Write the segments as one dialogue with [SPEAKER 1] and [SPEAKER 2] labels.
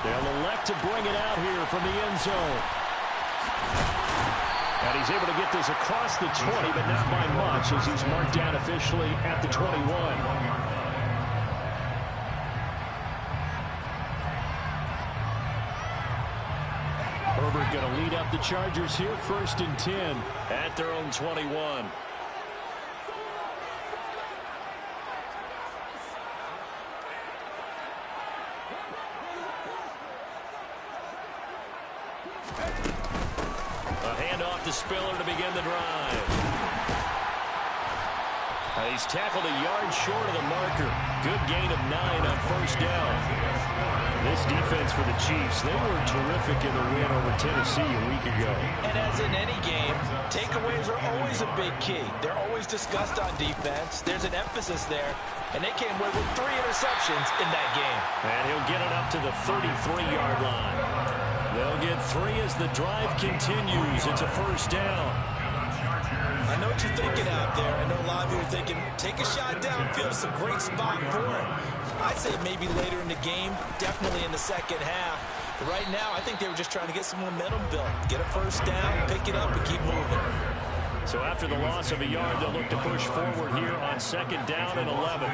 [SPEAKER 1] They'll elect to bring it out here from the end zone. And he's able to get this across the 20, but not by much as he's marked down officially at the 21. Herbert going to lead up the Chargers here, 1st and 10 at their own 21. A handoff to Spiller to begin the drive. He's tackled a yard short of the marker. Good gain of 9 on 1st down. This defense for the Chiefs, they were terrific in the win over Tennessee a week ago.
[SPEAKER 2] And as in any game, takeaways are always a big key. They're always discussed on defense. There's an emphasis there, and they came away with 3 interceptions in that game.
[SPEAKER 1] And he'll get it up to the 33-yard line. They'll get 3 as the drive continues. It's a 1st down.
[SPEAKER 2] I know what you're thinking out there. I know a lot of you are thinking, take a shot downfield. It's a great spot for it. I'd say maybe later in the game, definitely in the second half. But right now, I think they were just trying to get some momentum built. Get a 1st down, pick it up, and keep moving.
[SPEAKER 1] So after the loss of a yard, they'll look to push forward here on 2nd down and 11.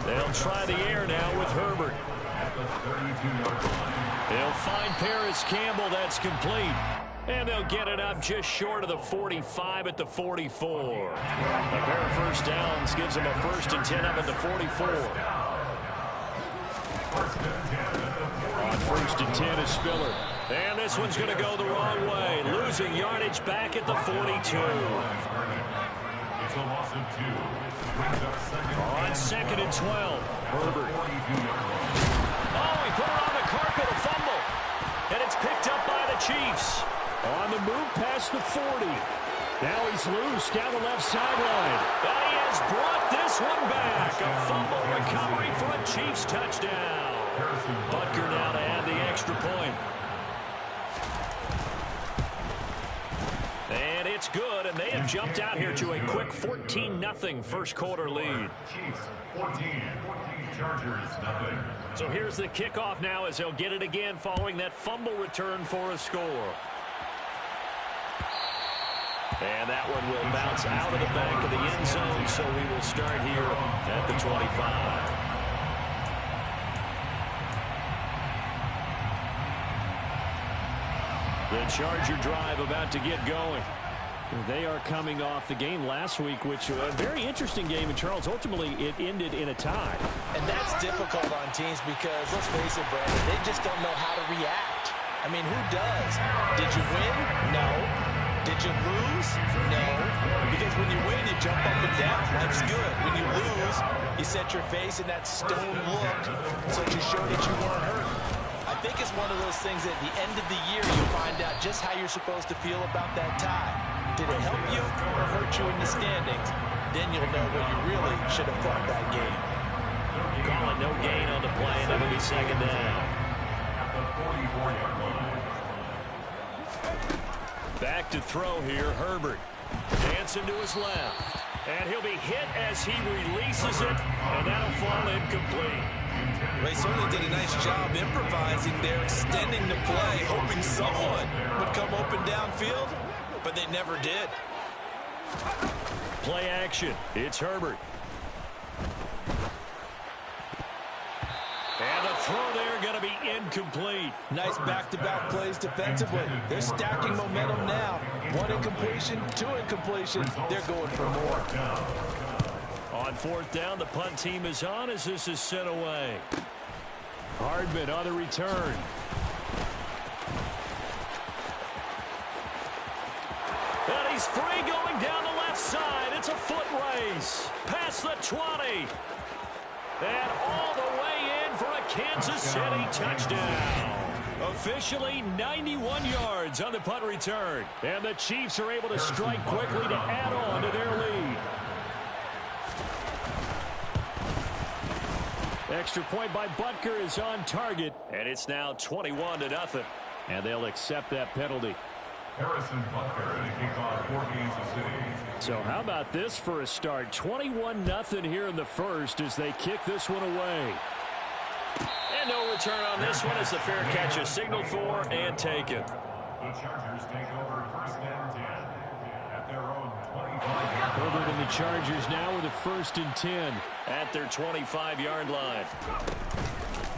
[SPEAKER 1] They'll try the air now with Herbert. They'll find Paris Campbell. That's complete. And they'll get it up just short of the 45 at the 44. A pair of 1st downs gives them a 1st and 10 up at the 44. On 1st and 10 is Spiller. And this one's going to go the wrong way. Losing yardage back at the 42. On 2nd and 12. Herbert. Oh, he put it on the carpet, a fumble. And it's picked up by the Chiefs. On the move past the 40. Now he's loose down the left sideline. And he has brought this one back. A fumble recovery for a Chiefs touchdown. Butker now to add the extra point. And it's good, and they have jumped out here to a quick 14-0 1st quarter lead.
[SPEAKER 3] Chiefs 14, Chargers nothing.
[SPEAKER 1] So here's the kickoff now as they'll get it again following that fumble return for a score. And that one will bounce out of the back of the end zone, so we will start here at the 25. The Charger drive about to get going. They are coming off the game last week, which was a very interesting game. And, Charles, ultimately it ended in a tie.
[SPEAKER 2] And that's difficult on teams because, let's face it, Brandon, they just don't know how to react. I mean, who does? Did you win? No. Did you lose? No. Because when you win, you jump up and down. Life's good. When you lose, you set your face in that stone look so that you show that you weren't hurt. I think it's one of those things that at the end of the year you find out just how you're supposed to feel about that tie. Did it help you or hurt you in the standings? Then you'll know what you really should have fought that game.
[SPEAKER 1] Calling no gain on the play, and it'll be 2nd down. Back to throw here, Herbert. Dancing to his left. And he'll be hit as he releases it, and that'll fall incomplete.
[SPEAKER 2] They certainly did a nice job improvising there, extending the play, hoping someone would come open downfield, but they never did.
[SPEAKER 1] Play action. It's Herbert. And the throw there going to be incomplete.
[SPEAKER 2] Nice back-to-back plays defensively. They're stacking momentum now. 1 incompletion, 2 incompletion. They're going for more.
[SPEAKER 1] On 4th down, the punt team is on as this is sent away. Hardman on the return. And he's free going down the left side. It's a foot race. Past the 20. And all the way in for a Kansas City touchdown. Officially 91 yards on the punt return. And the Chiefs are able to strike quickly to add on to their lead. Extra point by Butker is on target. And it's now 21-0. And they'll accept that penalty.
[SPEAKER 3] Harrison Butker to kick off for Kansas City.
[SPEAKER 1] So how about this for a start? 21-0 here in the first as they kick this one away. And no return on this one as the fair catch is signaled for and taken.
[SPEAKER 3] The Chargers take over first and 10 at their own 25-yard line.
[SPEAKER 1] Herbert and the Chargers now with a 1st and 10 at their 25-yard line.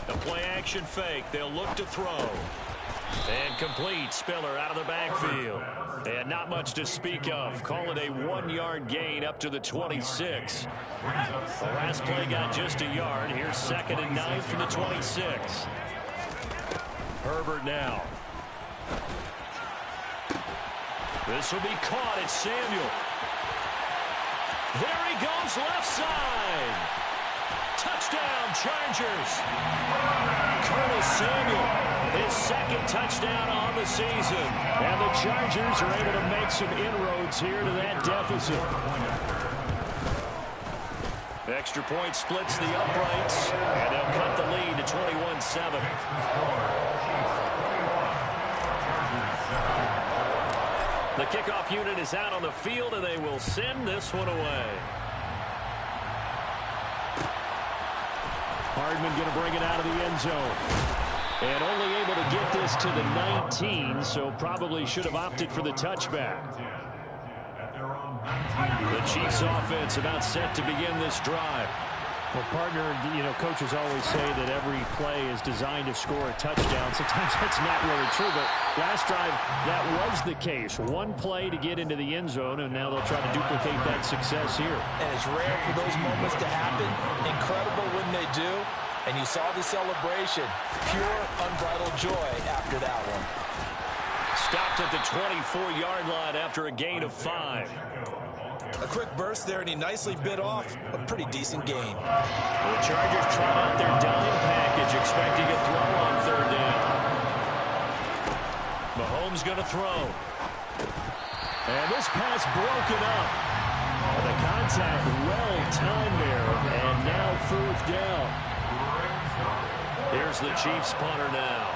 [SPEAKER 1] A play-action fake. They'll look to throw. And complete. Spiller out of the backfield. And not much to speak of. Call it a 1-yard gain up to the 26. The last play got just a yard. Here's 2nd and 9 from the 26. Herbert now. This will be caught. It's Samuel. There he goes left side. Touchdown, Chargers. Curtis Samuel, his 2nd touchdown on the season. And the Chargers are able to make some inroads here to that deficit. Extra point splits the uprights, and they'll cut the lead to 21-7. The kickoff unit is out on the field, and they will send this one away. Hardman going to bring it out of the end zone. And only able to get this to the 19, so probably should have opted for the touchback. The Chiefs offense about set to begin this drive. Well, partner, coaches always say that every play is designed to score a touchdown. Sometimes that's not really true, but last drive, that was the case. One play to get into the end zone, and now they'll try to duplicate that success here.
[SPEAKER 2] And it's rare for those moments to happen. Incredible when they do. And you saw the celebration. Pure, unbridled joy after that one.
[SPEAKER 1] Stopped at the 24-yard line after a gain of 5.
[SPEAKER 2] A quick burst there, and he nicely bit off a pretty decent gain.
[SPEAKER 1] The Chargers trot out their dime package, expecting a throw on 3rd down. Mahomes going to throw. And this pass broken up. The contact well timed there, and now 4th down. Here's the Chiefs punter now,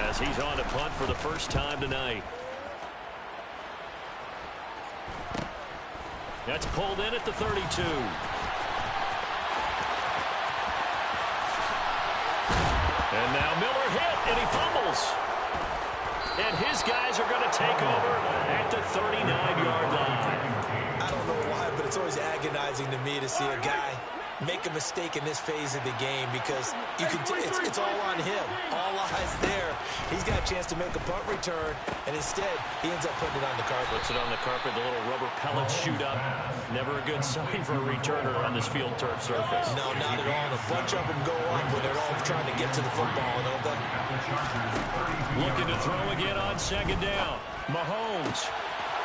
[SPEAKER 1] as he's on to punt for the first time tonight. That's pulled in at the 32. And now Miller hit, and he fumbles. And his guys are going to take over at the 39-yard line.
[SPEAKER 2] I don't know why, but it's always agonizing to me to see a guy make a mistake in this phase of the game, because you can it's all on him. All eyes there. He's got a chance to make a punt return, and instead he ends up putting it on the carpet.
[SPEAKER 1] Puts it on the carpet. The little rubber pellets shoot up. Never a good sign for a returner on this field turf surface.
[SPEAKER 2] No, not at all. A bunch of them go up when they're all trying to get to the football, don't they?
[SPEAKER 1] Looking to throw again on 2nd down. Mahomes.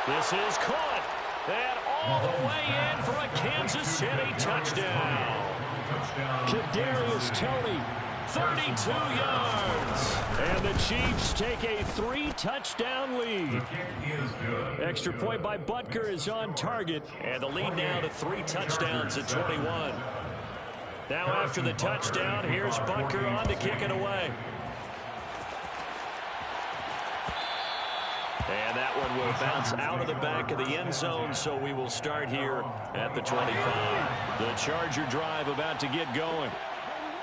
[SPEAKER 1] This is caught. And all the way in for a Kansas City touchdown. Kadarius Toney, 32 yards. And the Chiefs take a 3-touchdown lead. Extra point by Butker is on target. And the lead now to 3 touchdowns at 21. Now after the touchdown, here's Butker on to kick it away. And that one will bounce out of the back of the end zone, so we will start here at the 25. The Charger drive about to get going.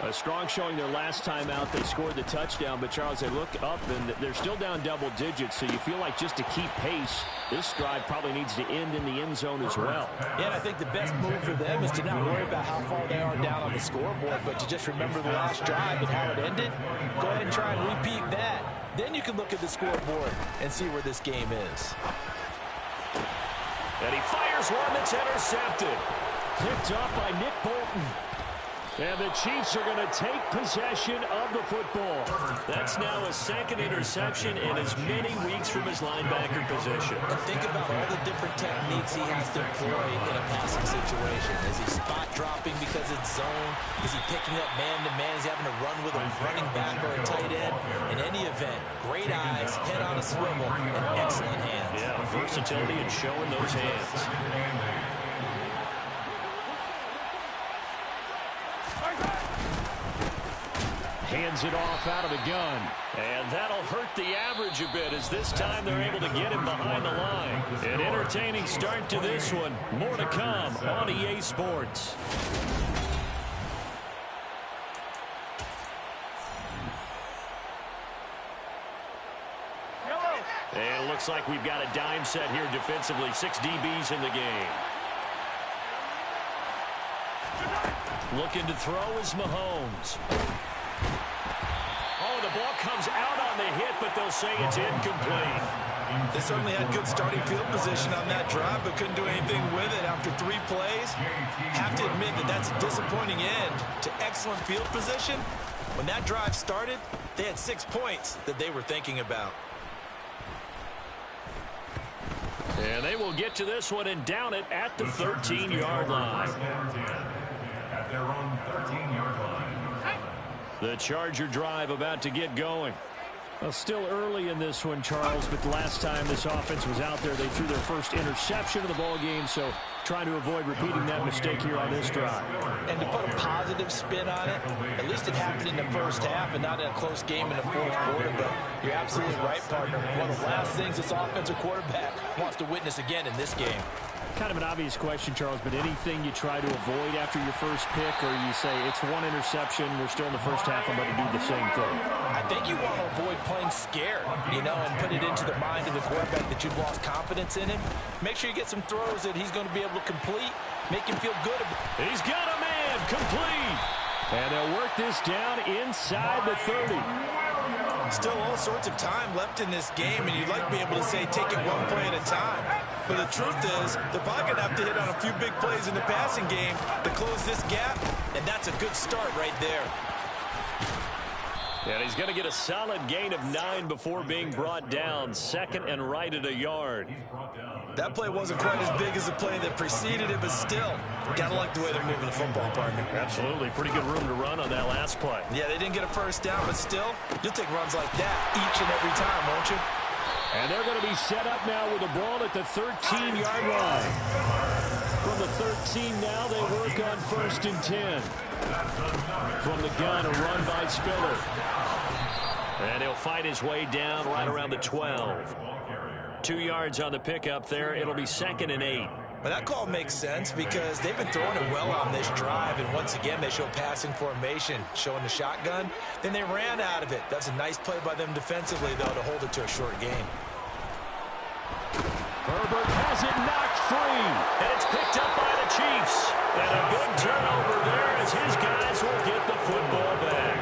[SPEAKER 1] A strong showing their last time out. They scored the touchdown, but Charles, they look up and they're still down double digits, so you feel like just to keep pace, this drive probably needs to end in the end zone as well.
[SPEAKER 2] Yeah, and I think the best move for them is to not worry about how far they are down on the scoreboard, but to just remember the last drive and how it ended. Go ahead and try and repeat that. Then you can look at the scoreboard and see where this game is.
[SPEAKER 1] And he fires one that's intercepted. Picked up by Nick Bolton. And the Chiefs are going to take possession of the football. That's now a 2nd interception in as many weeks from his linebacker position.
[SPEAKER 2] And think about all the different techniques he has to employ in a passing situation. Is he spot dropping because it's zone? Is he picking up man-to-man? Is he having to run with a running back or a tight end? In any event, great eyes, head on a swivel, and excellent hands.
[SPEAKER 1] Yeah, versatility and showing those hands. Hands it off out of the gun. And that'll hurt the average a bit, as this time they're able to get him behind the line. An entertaining start to this one. More to come on EA Sports. looks like we've got a dime set here defensively. 6 DBs in the game. Looking to throw is Mahomes. Oh, the ball comes out on the hit, but they'll say it's incomplete.
[SPEAKER 2] They certainly had good starting field position on that drive, but couldn't do anything with it after 3 plays. Have to admit that that's a disappointing end to excellent field position. When that drive started, they had 6 points that they were thinking about.
[SPEAKER 1] And they will get to this one and down it at the 13-yard line.
[SPEAKER 3] At their own 13-yard line.
[SPEAKER 1] The Charger drive about to get going.
[SPEAKER 4] Well, still early in this one, Charles, but the last time this offense was out there, they threw their first interception of the ball game, so trying to avoid repeating that mistake here on this drive.
[SPEAKER 2] And to put a positive spin on it, at least it happened in the first half and not in a close game in the fourth quarter. But you're absolutely right, partner. One of the last things this offensive quarterback wants to witness again in this game.
[SPEAKER 4] Kind of an obvious question, Charles, but anything you try to avoid after your first pick, or you say it's one interception, we're still in the first half, I'm going to do the same thing?
[SPEAKER 2] I think you want to avoid playing scared, and put it into the mind of the quarterback that you've lost confidence in him. Make sure you get some throws that he's going to be able to complete, make him feel good.
[SPEAKER 1] He's got a man, complete. And they'll work this down inside the 30.
[SPEAKER 2] Still all sorts of time left in this game, and you'd like to be able to say take it one play at a time. But the truth is, they're probably going to have to hit on a few big plays in the passing game to close this gap, and that's a good start right there.
[SPEAKER 1] And he's going to get a solid gain of 9 before being brought down. 2nd and right at a yard.
[SPEAKER 2] That play wasn't quite as big as the play that preceded it, but still, gotta like the way they're moving the football, partner.
[SPEAKER 1] Absolutely. Pretty good room to run on that last play.
[SPEAKER 2] Yeah, they didn't get a first down, but still, you'll take runs like that each and every time, won't you?
[SPEAKER 1] And they're going to be set up now with the ball at the 13-yard line. From the 13 now, they work on 1st and 10. From the gun, a run by Spiller. And he'll fight his way down right around the 12. 2 yards on the pickup there. It'll be 2nd and 8.
[SPEAKER 2] But that call makes sense because they've been throwing it well on this drive, and once again they show passing formation, showing the shotgun. Then they ran out of it. That's a nice play by them defensively, though, to hold it to a short gain.
[SPEAKER 1] Herbert has it knocked free, and it's picked up by the Chiefs. And a big turnover there as his guys will get the football back.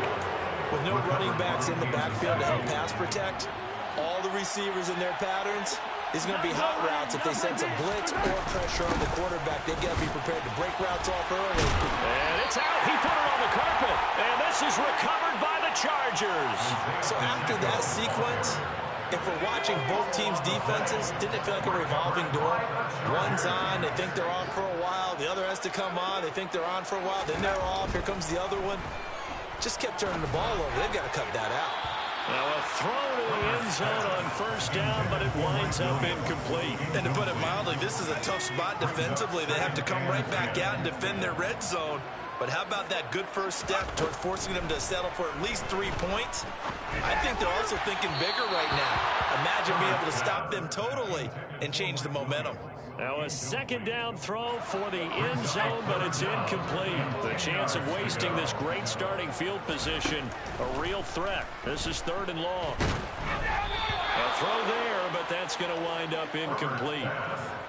[SPEAKER 2] With no running backs in the backfield to help pass protect, all the receivers in their patterns, is going to be hot routes. If they sense a blitz or pressure on the quarterback, they've got to be prepared to break routes off early.
[SPEAKER 1] And it's out. He put it on the carpet. And this is recovered by the Chargers.
[SPEAKER 2] So after that sequence, if we're watching both teams' defenses, didn't it feel like a revolving door? One's on, they think they're on for a while. The other has to come on, they think they're on for a while. Then they're off. Here comes the other one. Just kept turning the ball over. They've got to cut that out.
[SPEAKER 1] Now a throw to the end zone on 1st down, but it winds up incomplete.
[SPEAKER 2] And to put it mildly, this is a tough spot defensively. They have to come right back out and defend their red zone. But how about that good first step towards forcing them to settle for at least 3 points? I think they're also thinking bigger right now. Imagine being able to stop them totally and change the momentum.
[SPEAKER 1] Now a 2nd down throw for the end zone, but it's incomplete. The chance of wasting this great starting field position, a real threat. This is 3rd and long. A throw there, but that's going to wind up incomplete.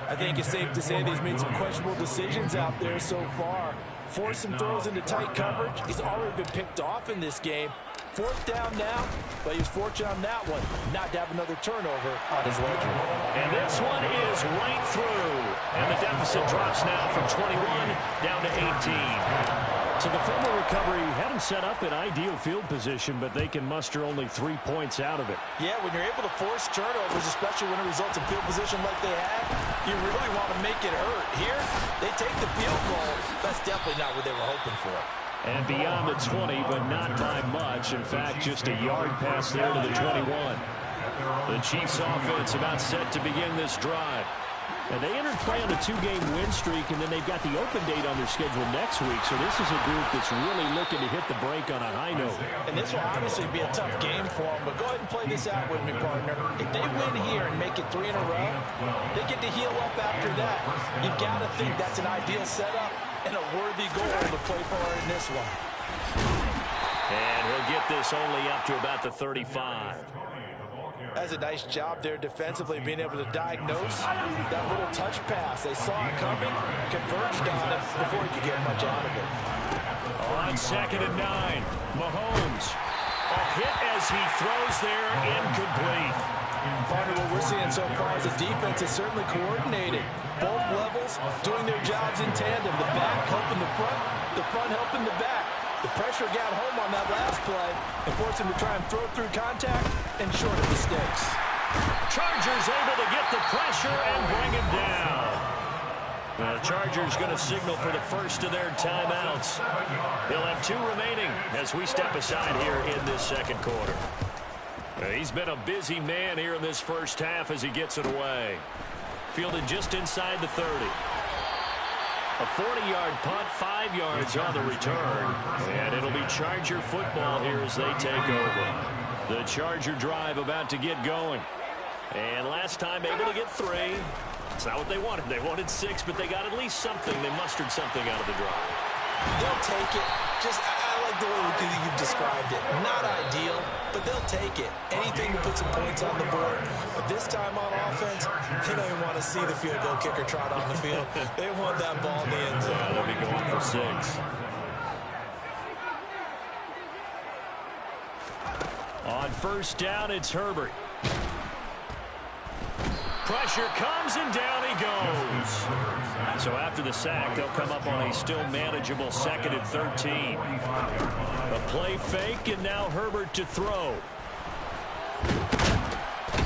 [SPEAKER 2] I think it's safe to say that he's made some questionable decisions out there so far. Forced some throws into tight coverage. He's already been picked off in this game. 4th down now, but he was fortunate on that one not to have another turnover on his ledger.
[SPEAKER 1] And this one is right through. And the deficit drops now from 21 down to 18.
[SPEAKER 4] So the fumble recovery had them set up in ideal field position, but they can muster only 3 points out of it.
[SPEAKER 2] Yeah, when you're able to force turnovers, especially when it results in field position like they had, you really want to make it hurt. Here, they take the field goal. That's definitely not what they were hoping for.
[SPEAKER 4] And beyond the 20, but not by much. In fact, just a yard pass there to the 21.
[SPEAKER 1] The Chiefs offense about set to begin this drive.
[SPEAKER 4] And they entered play on a 2-game win streak, and then they've got the open date on their schedule next week. So this is a group that's really looking to hit the break on a high note.
[SPEAKER 2] And this will obviously be a tough game for them, but go ahead and play this out with me, partner. If they win here and make it 3 in a row, they get to heal up after that. You've got to think that's an ideal setup and a worthy goal to play for in this one.
[SPEAKER 1] And he'll get this only up to about the 35.
[SPEAKER 2] That's a nice job there defensively, being able to diagnose that little touch pass. They saw it coming, converged on it before he could get much out of it.
[SPEAKER 1] On 2nd and 9, Mahomes. A hit as he throws there, incomplete.
[SPEAKER 2] Partner, what we're seeing so far is the defense is certainly coordinated. Both levels doing their jobs in tandem. The back helping the front helping the back. The pressure got home on that last play and forced him to try and throw through contact and short of mistakes.
[SPEAKER 1] Chargers able to get the pressure and bring him down. Well, the Chargers going to signal for the first of their timeouts. They'll have 2 remaining as we step aside here in this second quarter. He's been a busy man here in this first half as he gets it away. Fielded just inside the 30. A 40-yard punt, 5 yards on the return. And it'll be Charger football here as they take over. The Charger drive about to get going. And last time able to get 3. It's not what they wanted. They wanted 6, but they got at least something. They mustered something out of the drive.
[SPEAKER 2] They'll take it. I like the way you've described it. Not ideal, but they'll take it. Anything to put some points on the board. But this time on offense, they don't even want to see the field goal kicker trot on the field. They want that ball in the end zone.
[SPEAKER 1] Yeah, they'll be going for 6. On 1st down, it's Herbert. Pressure comes, and down he goes. So after the sack, they'll come up on a still manageable 2nd and 13. A play fake, and now Herbert to throw.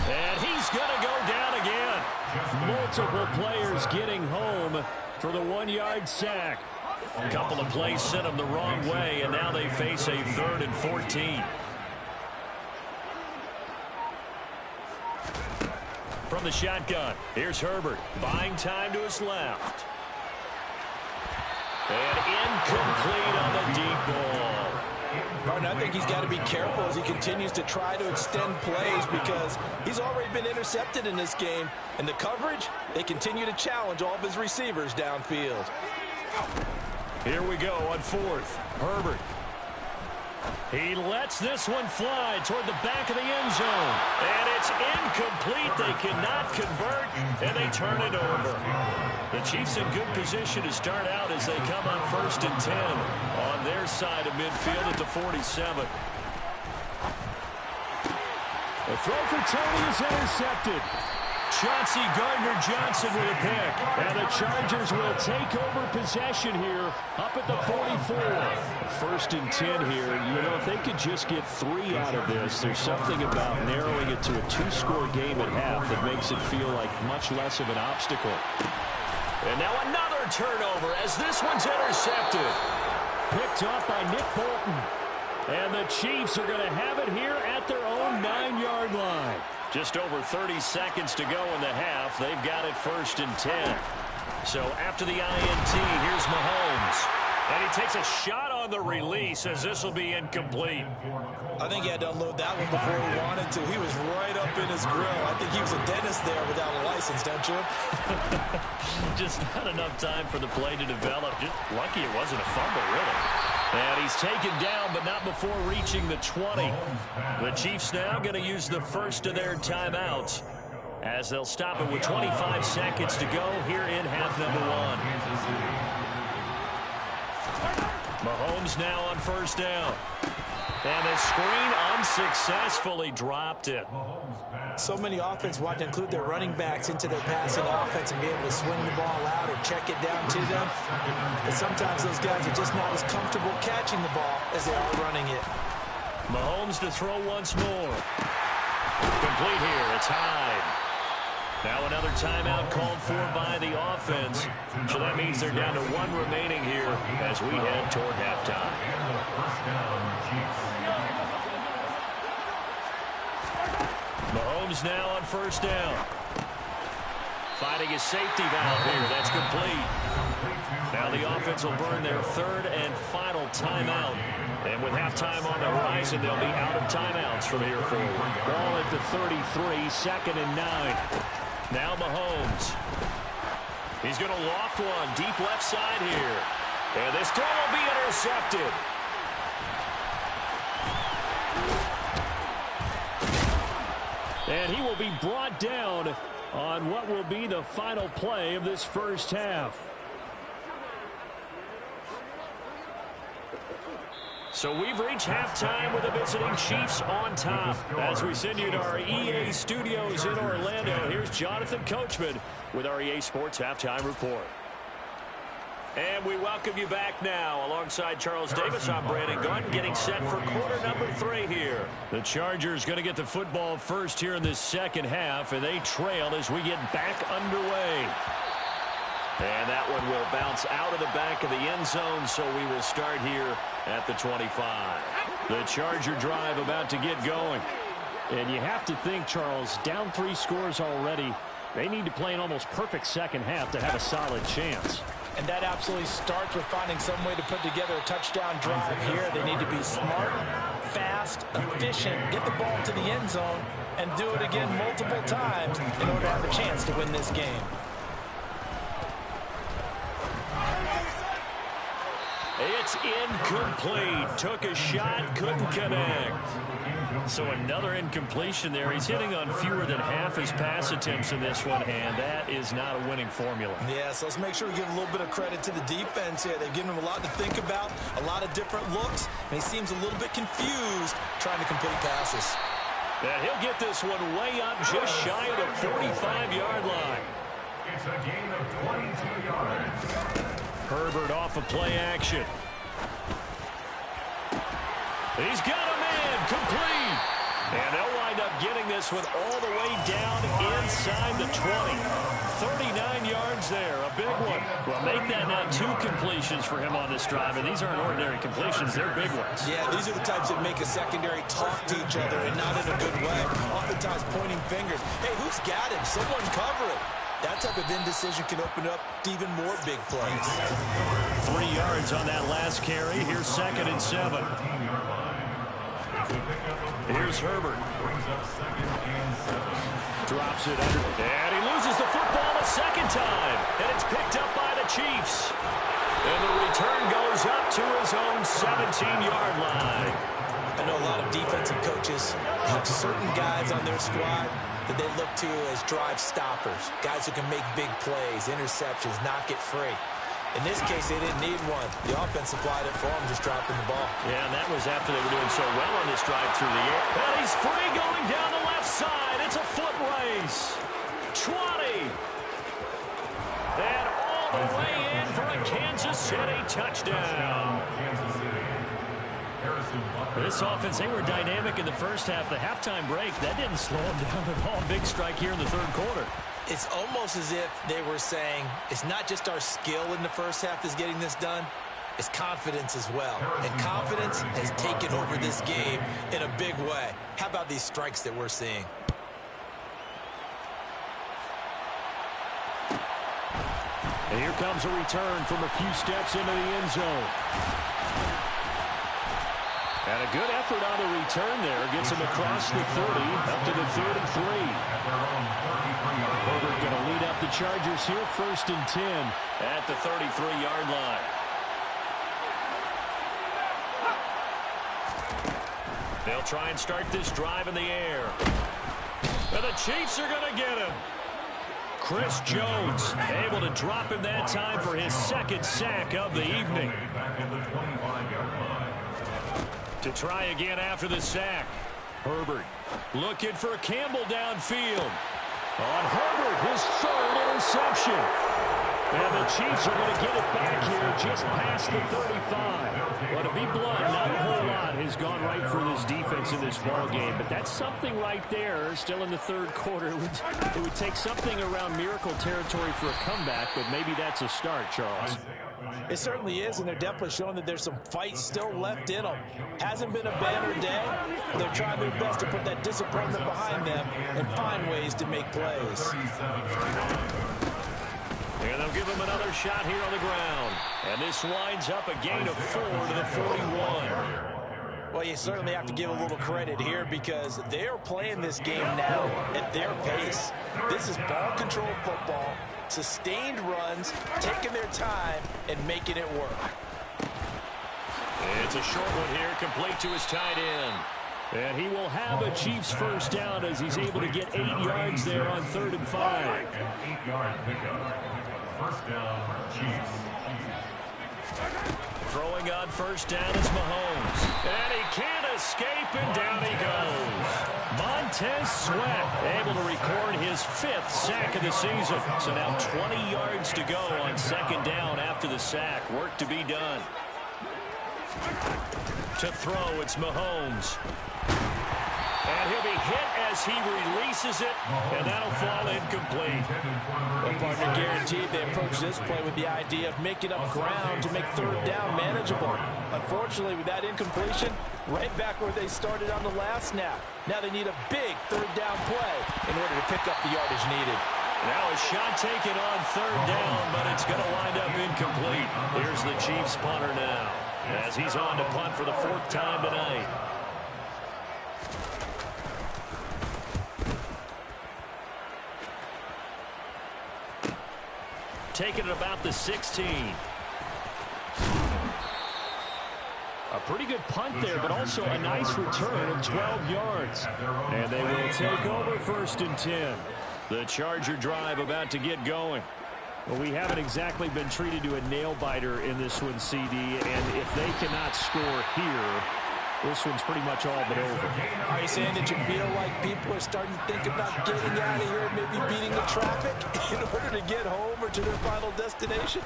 [SPEAKER 1] And he's going to go down again. Multiple players getting home for the 1-yard sack. A couple of plays sent them the wrong way, and now they face a 3rd and 14. From the shotgun, here's Herbert, buying time to his left. And incomplete on the deep ball.
[SPEAKER 2] Martin, I think he's got to be careful as he continues to try to extend plays because he's already been intercepted in this game. And the coverage, they continue to challenge all of his receivers downfield.
[SPEAKER 1] Here we go on 4th. Herbert. He lets this one fly toward the back of the end zone. And it's incomplete. They cannot convert, and they turn it over. The Chiefs in good position to start out as they come on 1st and 10 on their side of midfield at the 47.
[SPEAKER 4] The throw for Tony is intercepted.
[SPEAKER 1] Chauncey Gardner-Johnson with a pick.
[SPEAKER 4] And the Chargers will take over possession here up at the 44. 1st and 10 here. You know, if they could just get 3 out of this, there's something about narrowing it to a 2-score game at half that makes it feel like much less of an obstacle.
[SPEAKER 1] And now another turnover as this one's intercepted.
[SPEAKER 4] Picked off by Nick Bolton. And the Chiefs are going to have it here at their own 9-yard line.
[SPEAKER 1] Just over 30 seconds to go in the half. They've got it 1st and 10. So after the INT, here's Mahomes. And he takes a shot on the release as this will be incomplete.
[SPEAKER 2] I think he had to unload that one before he wanted to. He was right up in his grill. I think he was a dentist there without a license, don't you?
[SPEAKER 1] Just not enough time for the play to develop. Just lucky it wasn't a fumble, really. And he's taken down, but not before reaching the 20. The Chiefs now going to use the first of their timeouts as they'll stop it with 25 seconds to go here in half number 1. Mahomes now on 1st down. And the screen unsuccessfully dropped it.
[SPEAKER 2] So many offense want to include their running backs into their passing offense and be able to swing the ball out or check it down to them. But sometimes those guys are just not as comfortable catching the ball as they are running it.
[SPEAKER 1] Mahomes to throw once more. Complete here. It's Hyde. Now another timeout called for by the offense. So that means they're down to 1 remaining here as we head toward halftime. Mahomes now on 1st down. Finding his safety valve here. That's complete. Now the offense will burn their 3rd and final timeout. And with halftime on the horizon, they'll be out of timeouts from here forward.
[SPEAKER 4] Ball at the 33, 2nd and 9.
[SPEAKER 1] Now Mahomes. He's going to loft one deep left side here. And this throw will be intercepted.
[SPEAKER 4] And he will be brought down on what will be the final play of this first half. So we've reached halftime with the visiting Chiefs on top. As we send you to our EA studios in Orlando, here's Jonathan Coachman with our EA Sports Halftime Report. And we welcome you back now. Alongside Charles Davis, I'm Brandon Gunn, getting set for quarter number 3 here. The Chargers going to get the football first here in this second half, and they trail as we get back underway. And that one will bounce out of the back of the end zone, so we will start here at the 25. The Charger drive about to get going. And you have to think, Charles, down 3 scores already. They need to play an almost perfect second half to have a solid chance.
[SPEAKER 2] And that absolutely starts with finding some way to put together a touchdown drive here. They need to be smart, fast, efficient, get the ball to the end zone, and do it again multiple times in order to have a chance to win this game.
[SPEAKER 4] It's incomplete. Took a shot, couldn't connect. So another incompletion there. He's hitting on fewer than half his pass attempts in this one, and that is not a winning formula.
[SPEAKER 2] Yeah, so let's make sure we give a little bit of credit to the defense here. They've given him a lot to think about, a lot of different looks, and he seems a little bit confused trying to complete passes.
[SPEAKER 4] And he'll get this one way up just shy of the 45-yard line.
[SPEAKER 3] It's a gain of 22 yards.
[SPEAKER 4] Herbert off of play action. He's got a man complete. And they'll wind up getting this one all the way down inside the 20. 39 yards there, a big one. Well, make that now 2 completions for him on this drive, and these aren't ordinary completions, they're big ones.
[SPEAKER 2] Yeah, these are the types that make a secondary talk to each other, and not in a good way. Oftentimes pointing fingers. Hey, who's got him? Someone cover it. That type of indecision can open up even more big plays.
[SPEAKER 4] 3 yards on that last carry. Here's 2nd and 7. Here's Herbert. Drops it under. And he loses the football a second time. And it's picked up by the Chiefs. And the return goes up to his own 17-yard line.
[SPEAKER 2] I know a lot of defensive coaches have certain guys on their squad that they look to as drive stoppers, guys who can make big plays, interceptions, knock it free. In this case, they didn't need one. The offense supplied it for them, just dropping the ball.
[SPEAKER 4] Yeah, and that was after they were doing so well on this drive through the air. And he's free going down the left side. It's a foot race. 20. And all the way in for a Kansas City touchdown. This offense, they were dynamic in the first half. The halftime break, that didn't slow them down at all. Big strike here in the third quarter.
[SPEAKER 2] It's almost as if they were saying, it's not just our skill in the first half that's getting this done, it's confidence as well. And confidence has taken over this game in a big way. How about these strikes that we're seeing?
[SPEAKER 4] And here comes a return from a few steps into the end zone. And a good effort on the return there. Gets him across the 30, up to the 33. Herbert going to lead up the Chargers here, 1st and 10 at the 33-yard line. They'll try and start this drive in the air. And the Chiefs are going to get him. Chris Jones able to drop him that time for his 2nd sack of the evening. To try again after the sack. Herbert looking for Campbell downfield. On Herbert, his 3rd interception. And the Chiefs are going to get it back here just past the 35. Well, to be blunt, not a whole lot has gone right for this defense in this ball game, but that's something right there. Still in the third quarter. It would take something around miracle territory for a comeback, but maybe that's a start, Charles.
[SPEAKER 2] It certainly is, and they're definitely showing that there's some fight still left in them. Hasn't been a banner day. They're trying their best to put that disappointment behind them and find ways to make plays.
[SPEAKER 4] And they'll give him another shot here on the ground. And this winds up a gain of 4 to the 41.
[SPEAKER 2] Well, you certainly have to give a little credit here because they're playing this game now at their pace. This is ball control football, sustained runs, taking their time, and making it work.
[SPEAKER 4] It's a short one here, complete to his tight end. And he will have a Chiefs first down as he's able to get 8 yards there on 3rd and 5.
[SPEAKER 3] An 8-yard pickup. First down, Chiefs.
[SPEAKER 1] Throwing on first down is Mahomes. And he can't escape, and down he goes. Montez Sweat able to record his 5th sack of the season. So now 20 yards to go on 2nd down after the sack. Work to be done. To throw, it's Mahomes. And he'll be hit as he releases it, and that'll fall incomplete.
[SPEAKER 2] Well, partner, guaranteed they approach this play with the idea of making up ground to make 3rd down manageable. Unfortunately, with that incompletion, right back where they started on the last snap. Now they need a big 3rd down play in order to pick up the yardage needed.
[SPEAKER 1] Now a shot taken on 3rd down, but it's going to wind up incomplete. Here's the Chiefs punter now, as he's on to punt for the 4th time tonight. Taking it about the 16.
[SPEAKER 4] A pretty good punt there, but also a nice return of 12 yards. And they will take over 1st and 10.
[SPEAKER 1] The Charger drive about to get going.
[SPEAKER 4] Well, we haven't exactly been treated to a nail-biter in this one, CD, and if they cannot score here, this one's pretty much all but over.
[SPEAKER 2] Are you saying that you feel like people are starting to think about getting out of here and maybe beating the traffic in order to get home or to their final destination?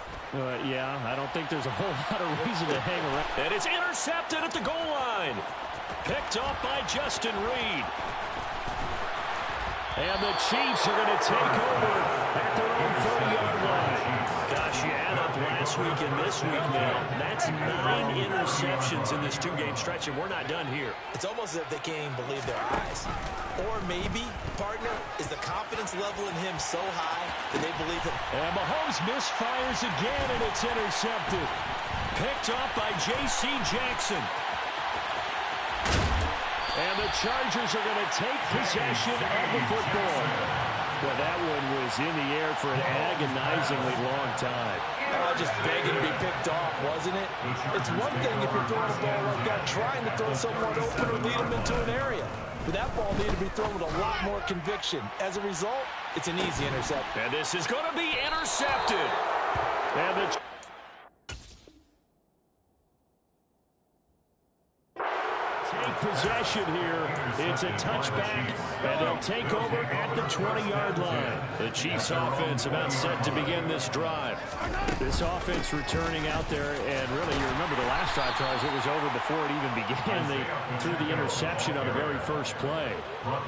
[SPEAKER 4] Yeah, I don't think there's a whole lot of reason to hang around.
[SPEAKER 1] And it's intercepted at the goal line. Picked off by Justin Reed.
[SPEAKER 4] And the Chiefs are going to take over at their own 30-yard line.
[SPEAKER 1] Gosh, you add up last week and this week now. That's 9 interceptions in this 2-game stretch, and we're not done here.
[SPEAKER 2] It's almost as if they can't even believe their eyes. Or maybe, partner, is the confidence level in him so high that they believe that.
[SPEAKER 4] And Mahomes misfires again, and it's intercepted.
[SPEAKER 1] Picked off by J.C. Jackson.
[SPEAKER 4] And the Chargers are going to take possession of the football. Well, that one was in the air for an agonizingly long time.
[SPEAKER 2] Just begging to be picked off, wasn't it? It's one thing if you're throwing a ball like that, trying to throw someone open or lead them into an area. But that ball needed to be thrown with a lot more conviction. As a result, it's an easy interception.
[SPEAKER 1] And this is going to be intercepted.
[SPEAKER 4] And the possession here. It's a touchback, and they'll take over at the 20-yard line.
[SPEAKER 1] The Chiefs offense about set to begin this drive.
[SPEAKER 4] This offense returning out there, and really, you remember the last drive, Charles, it was over before it even began. They threw the interception on the very first play.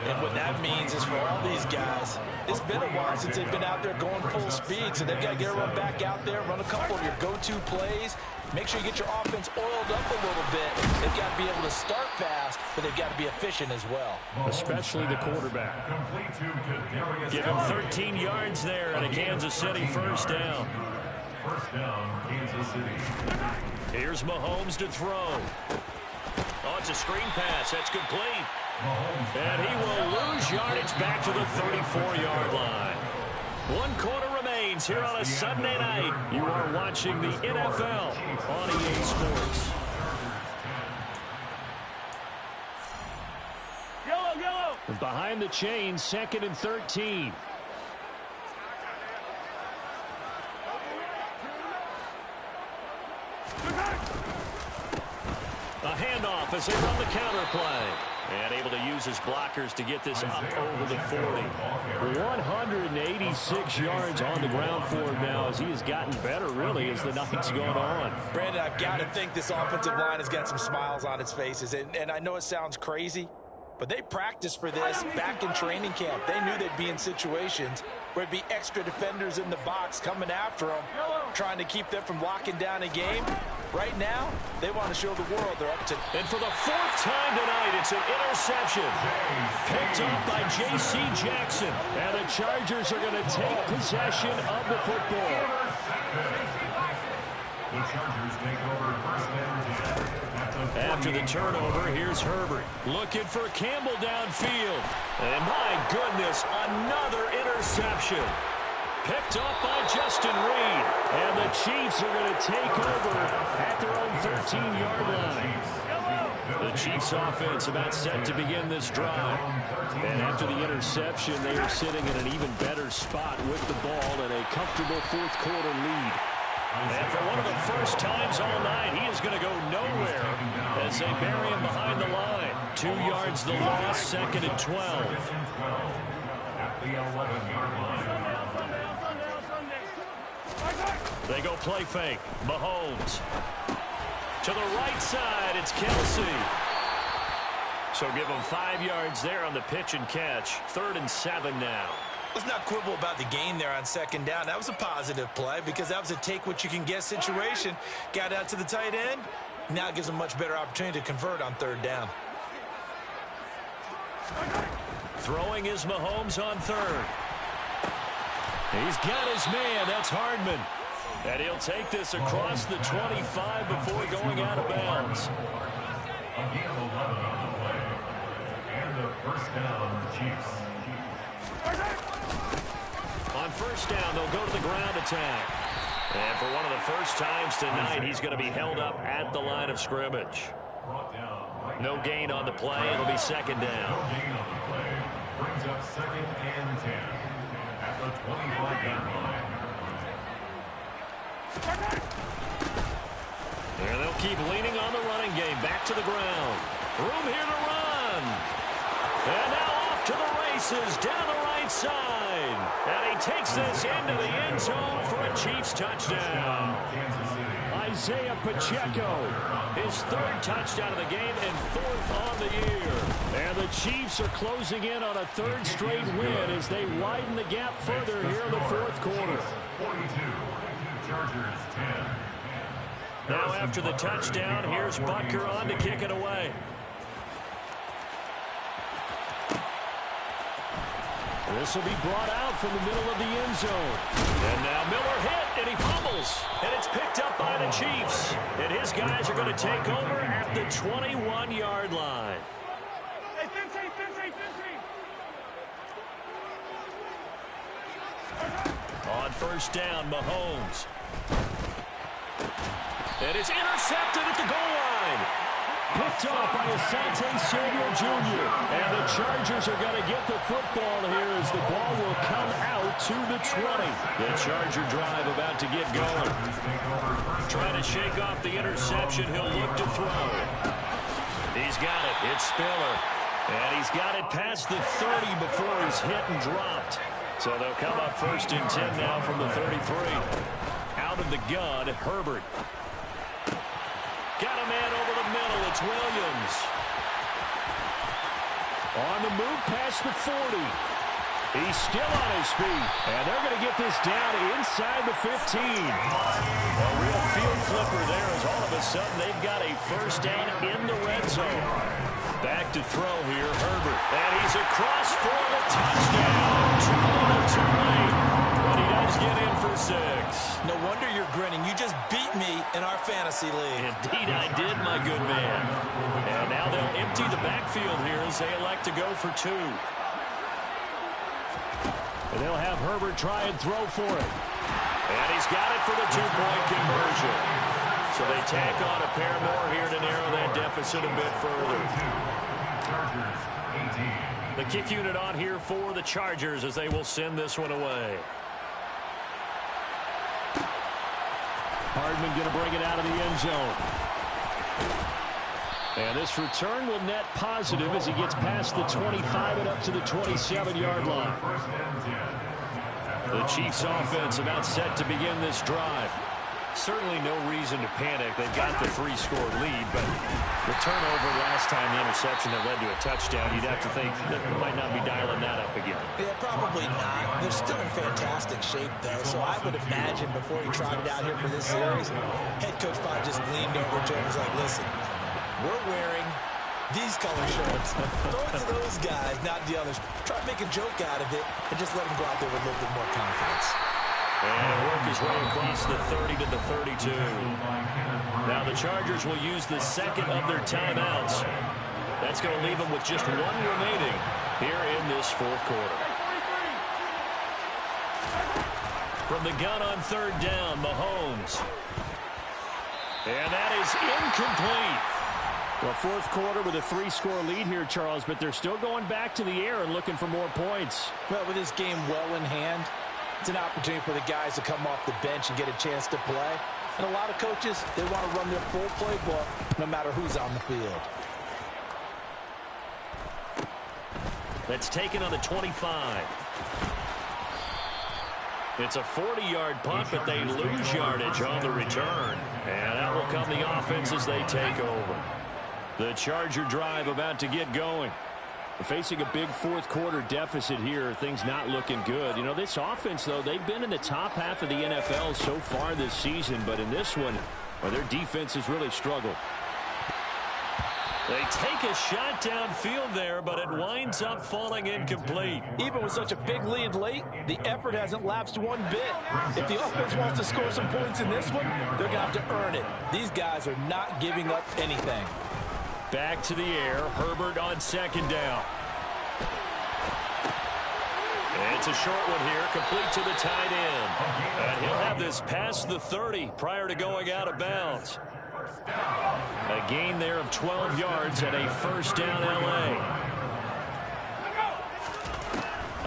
[SPEAKER 2] And what that means is for all these guys, it's been a while since they've been out there going full speed, so they've got to get everyone back out there, run a couple of your go-to plays, make sure you get your offense oiled up a little bit. They've got to be able to start fast, but they've got to be efficient as well.
[SPEAKER 4] Especially the quarterback.
[SPEAKER 1] Give him 13 yards there and a Kansas City first down.
[SPEAKER 3] First down, Kansas City.
[SPEAKER 1] Here's Mahomes to throw. Oh, it's a screen pass. That's complete. And he will lose yardage back to the 34-yard line. 1 quarter remains here on a Sunday night. You are watching the NFL on EA Sports.
[SPEAKER 4] Behind the chains, 2nd and 13.
[SPEAKER 1] A handoff as they run the counter play. And able to use his blockers to get this up over the 40.
[SPEAKER 4] 186 yards on the ground for him now as he has gotten better, really, as the night's gone on.
[SPEAKER 2] Brandon, I've got to think this offensive line has got some smiles on its faces. And I know it sounds crazy, but they practiced for this back in training camp. They knew they'd be in situations where it'd be extra defenders in the box coming after them, trying to keep them from locking down a game. Right now, they want to show the world they're up to.
[SPEAKER 1] And for the 4th time tonight, it's an interception. Picked up by J.C. Jackson.
[SPEAKER 4] And the Chargers are going to take possession of the football.
[SPEAKER 3] The Chargers take over first and 10.
[SPEAKER 1] After the turnover, here's Herbert. Looking for Campbell downfield. And my goodness, another interception. Picked up by Justin Reed.
[SPEAKER 4] And the Chiefs are going to take over at their own 13-yard line.
[SPEAKER 1] The Chiefs offense about set to begin this drive. And after the interception, they are sitting in an even better spot with the ball and a comfortable fourth quarter lead. And for one of the first times all night, he is going to go nowhere as they bury him behind the line. 2 yards the loss, 2nd and 12.
[SPEAKER 3] At the 11-yard line.
[SPEAKER 1] They go play fake. Mahomes. To the right side, it's Kelsey. So give him 5 yards there on the pitch and catch. 3rd and 7 now.
[SPEAKER 2] Let's not quibble about the gain there on 2nd down. That was a positive play because that was a take-what-you-can-get situation. Got out to the tight end. Now it gives him a much better opportunity to convert on 3rd down.
[SPEAKER 1] Throwing is Mahomes on 3rd. He's got his man. That's Hardman. And he'll take this across the 25 before going out of bounds.
[SPEAKER 3] Again, 11 on the play. And the first down, Chiefs.
[SPEAKER 1] On 1st down, they'll go to the ground attack. And for one of the first times tonight, he's going to be held up at the line of scrimmage. No gain on the play. It'll be 2nd down.
[SPEAKER 3] No gain on the play. Brings up 2nd and 10 at the 25-yard line.
[SPEAKER 1] And they'll keep leaning on the running game. Back to the ground. Room here to run. And now off to the races down the right side. And he takes this into the end zone for a Chiefs touchdown. Isaiah Pacheco, his 3rd touchdown of the game and 4th on the year. And the Chiefs are closing in on a 3rd straight win as they widen the gap further here in the 4th quarter.
[SPEAKER 3] 42, Chargers 10.
[SPEAKER 1] Now after the touchdown, here's Butker on to kick it away. This will be brought out from the middle of the end zone. And now Miller hit, and he fumbles. And it's picked up by the Chiefs. And his guys are going to take over at the 21-yard line. On 1st down, Mahomes. And it's intercepted at the goal line. Picked off by Asante Samuel Jr. And the Chargers are going to get the football here as the ball will come out to the 20. The Charger drive about to get going. Trying to shake off the interception. He'll look to throw. He's got it. It's Spiller. And he's got it past the 30 before he's hit and dropped. So they'll come up 1st and 10 now from the 33. Out of the gun, Herbert. Got a man over the middle. It's Williams. On the move past the 40. He's still on his feet. And they're going to get this down inside the 15. A real field flipper there as all of a sudden they've got a 1st down in the red zone. Back to throw here, Herbert. And he's across for the touchdown. Too late. But he does get in for 6.
[SPEAKER 2] No wonder you're grinning. You just beat me in our fantasy league.
[SPEAKER 1] Indeed I did, my good man. And now they'll empty the backfield here as they elect to go for 2. And they'll have Herbert try and throw for it. And he's got it for the 2-point conversion. So they tack on a pair more here to narrow that deficit a bit further.
[SPEAKER 3] Chargers 18.
[SPEAKER 1] The kick unit on here for the Chargers as they will send this one away. Hardman going to bring it out of the end zone. And this return will net positive as he gets past the 25 and up to the 27-yard line. The Chiefs offense about set to begin this drive. Certainly no reason to panic. They've got the 3-score lead, but the turnover last time, the interception that led to a touchdown, you'd have to think that might not be dialing that up again.
[SPEAKER 2] Yeah, probably not. They're still in fantastic shape, though, so I would imagine before he trotted out here for this series, head coach probably just leaned over to him and was like, listen, we're wearing these color shirts. Throw it to those guys, not the others. Try to make a joke out of it and just let them go out there with a little bit more confidence.
[SPEAKER 1] And work his way across the 30 to the 32. Now the Chargers will use the 2nd of their timeouts. That's going to leave them with just 1 remaining here in this 4th quarter. From the gun on 3rd down, Mahomes. And that is incomplete.
[SPEAKER 4] Well, fourth quarter with a 3-score lead here, Charles, but they're still going back to the air and looking for more points.
[SPEAKER 2] Well, with this game well in hand, it's an opportunity for the guys to come off the bench and get a chance to play. And a lot of coaches, they want to run their full playbook no matter who's on the field.
[SPEAKER 1] That's taken on the 25. It's a 40-yard punt, but they lose yardage on the return. And out will come the offense as they take over. The Charger drive about to get going. We're facing a big fourth quarter deficit here. Things not looking good. You know, this offense, though, they've been in the top half of the NFL so far this season. But in this one, well, their defense has really struggled. They take a shot downfield there, but it winds up falling incomplete.
[SPEAKER 2] Even with such a big lead late, the effort hasn't lapsed one bit. If the offense wants to score some points in this one, they're going to have to earn it. These guys are not giving up anything.
[SPEAKER 1] Back to the air. Herbert on second down. It's a short one here, complete to the tight end. And he'll have this past the 30 prior to going out of bounds. A gain there of 12 yards and a first down L.A.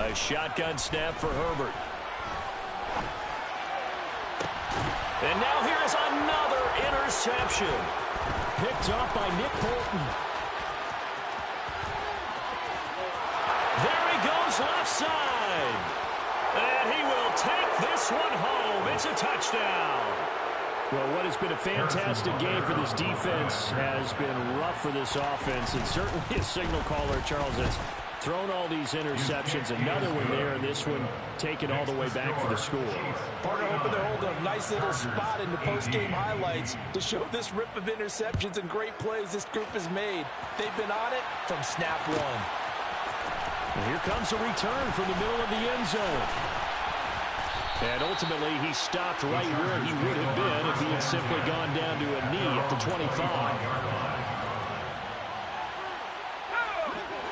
[SPEAKER 1] A shotgun snap for Herbert. And now here's another interception. Picked up by Nick Bolton. There he goes left side. And he will take this one home. It's a touchdown.
[SPEAKER 4] Well, what has been a fantastic game for this defense has been rough for this offense, and certainly a signal caller, Charles, has thrown all these interceptions. Another one there, and this one taken all the way back for the score.
[SPEAKER 2] Partner hoping they're holding a nice little spot in the post-game highlights to show this rip of interceptions and great plays this group has made. They've been on it from snap one.
[SPEAKER 4] And here comes a return from the middle of the end zone. And ultimately, he stopped right where he would have been if he had simply gone down to a knee at the 25.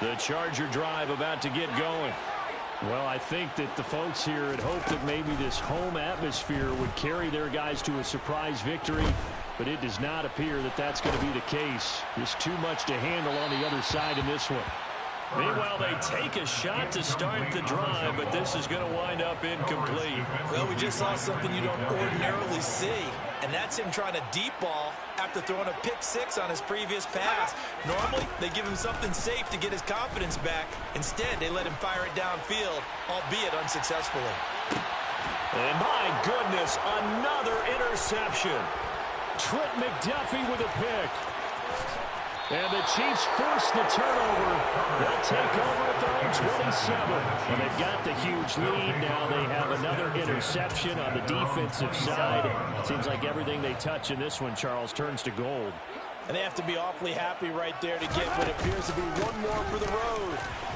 [SPEAKER 4] The Charger drive about to get going. Well, I think that the folks here had hoped that maybe this home atmosphere would carry their guys to a surprise victory, but it does not appear that that's going to be the case. There's too much to handle on the other side in this one.
[SPEAKER 1] Meanwhile, they take a shot to start the drive, but this is going to wind up incomplete.
[SPEAKER 2] Well, we just saw something you don't ordinarily see, and that's him trying to deep ball after throwing a pick six on his previous pass. Normally, they give him something safe to get his confidence back. Instead, they let him fire it downfield, albeit unsuccessfully.
[SPEAKER 1] And my goodness, another interception.
[SPEAKER 4] Trent McDuffie with a pick. And the Chiefs force the turnover. They'll take over at their own 27. And they've got the huge lead. Now they have another interception on the defensive side. Seems like everything they touch in this one, Charles, turns to gold.
[SPEAKER 2] And they have to be awfully happy right there to get what appears to be one more for the road.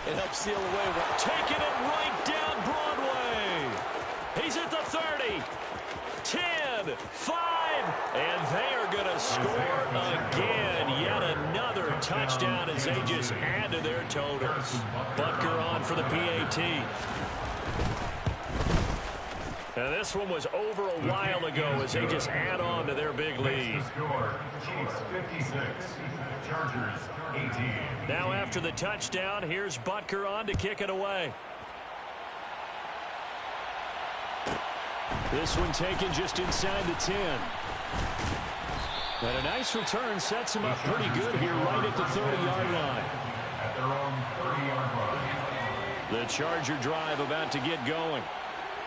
[SPEAKER 2] It helps seal away.
[SPEAKER 1] Taking it right down Broadway. He's at the 30. 10, 5, and they are going to score again. Yet another touchdown as they just add to their totals. Butker on for the PAT. Now this one was over a while ago as they just add on to their big lead.
[SPEAKER 3] Chiefs 56, Chargers 18.
[SPEAKER 1] Now after the touchdown, here's Butker on to kick it away.
[SPEAKER 4] This one taken just inside the 10. And a nice return sets him up pretty good here right at the 30-yard line.
[SPEAKER 3] At their own 30-yard line.
[SPEAKER 1] The Charger drive about to get going.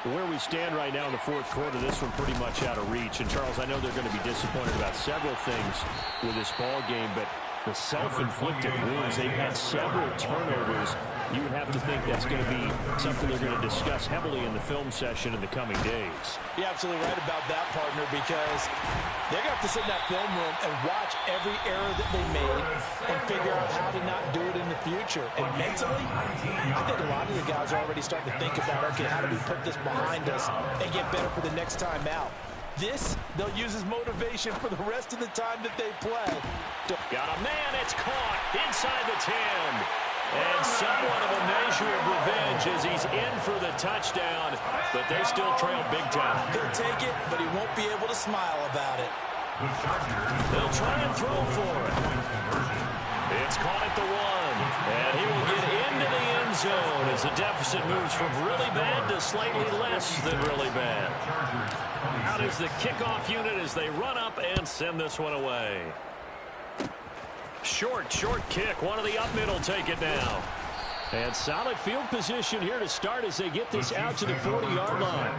[SPEAKER 4] Where we stand right now in the fourth quarter, this one pretty much out of reach. And, Charles, I know they're going to be disappointed about several things with this ball game, but the self-inflicted wounds, they've had several turnovers. You would have to think that's going to be something they're going to discuss heavily in the film session in the coming days.
[SPEAKER 2] You're absolutely right about that, partner, because they're going to have to sit in that film room and watch every error that they made and figure out how to not do it in the future. And mentally, I think a lot of the guys are already starting to think about, okay, how do we put this behind us and get better for the next time out? This, they'll use as motivation for the rest of the time that they play.
[SPEAKER 1] Got a man, it's caught inside the 10. And somewhat of a measure of revenge as he's in for the touchdown, but they still trail big time.
[SPEAKER 2] He'll take it, but he won't be able to smile about it.
[SPEAKER 1] They'll try and throw for it. It's caught at the 1. And he will get into the end zone as the deficit moves from really bad to slightly less than really bad. Out is the kickoff unit as they run up and send this one away. Short kick. One of the up middle take it now. And solid field position here to start as they get this out to the 40-yard line.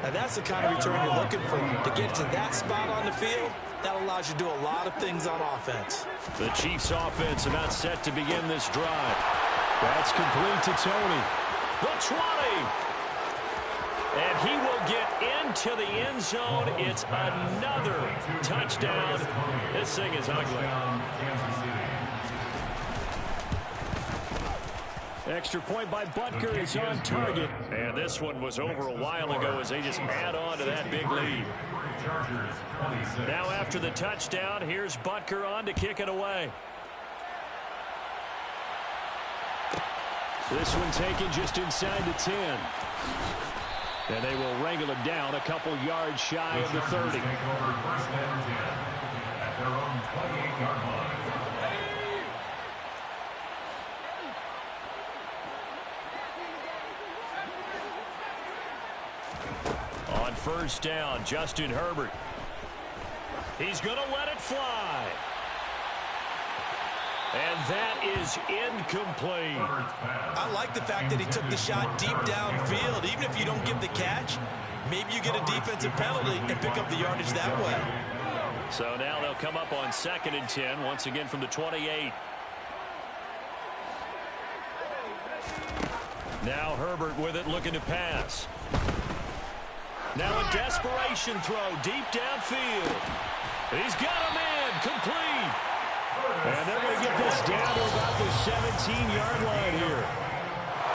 [SPEAKER 2] And that's the kind of return you're looking for. To get to that spot on the field, that allows you to do a lot of things on offense.
[SPEAKER 1] The Chiefs offense about set to begin this drive. That's complete to Tony. The 20. And he will get into the end zone. It's another touchdown. This thing is ugly. Extra point by Butker is on target. And this one was over a while ago as they just add on to that big lead. Now after the touchdown, here's Butker on to kick it away. This one taken just inside the 10. And they will wrangle it down a couple yards shy of the 30. On first down, Justin Herbert. He's going to let it fly. And that is incomplete.
[SPEAKER 2] I like the fact that he took the shot deep downfield. Even if you don't get the catch, maybe you get a defensive penalty and pick up the yardage that way.
[SPEAKER 1] So now they'll come up on 2nd and 10, once again from the 28. Now Herbert with it, looking to pass. Now a desperation throw deep downfield. He's got a man, complete. And they're going to get this down to about the 17-yard line here.